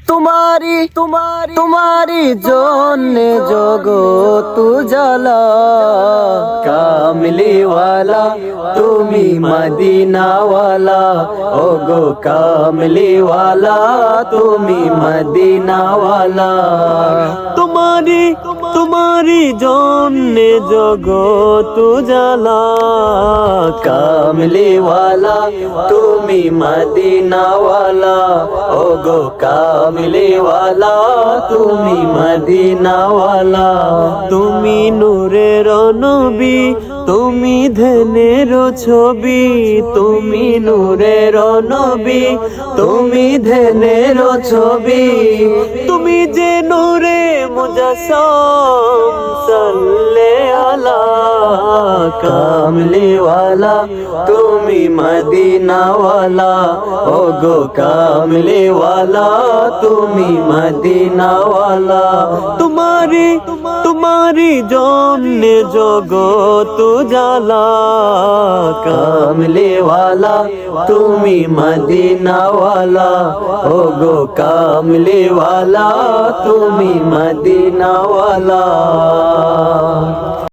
तुम्हारी জন্যে জগৎ উজালা কামলি ওয়ালা তুমি মদিনা ওয়ালা ওগো কামলি ওয়ালা তুমি মদিনা ওয়ালা तुम्हारी জন্যে জগৎ উজালা কামলি ওয়ালা তুমি মদিনা ওয়ালা ওগো কামলি ওয়ালা তুমি মদিনা ওয়ালা তুমি নূরের নবী তুমি ধ্যানের ছবি তুমি নূরের নবী তুমি ধ্যানের ছবি তুমি যে নূরে মুজাসসাম সাল্লে আলা কামলি ওয়ালা তুমি মদিনা ওয়ালা ওগো কামলি ওয়ালা তুমি মদিনা ওয়ালা तुम्हारी জন্যে জগৎ উজালা কামলি ওয়ালা তুমি মদিনা ওয়ালা ওগো কামলি ওয়ালা তুমি মদিনা ওয়ালা।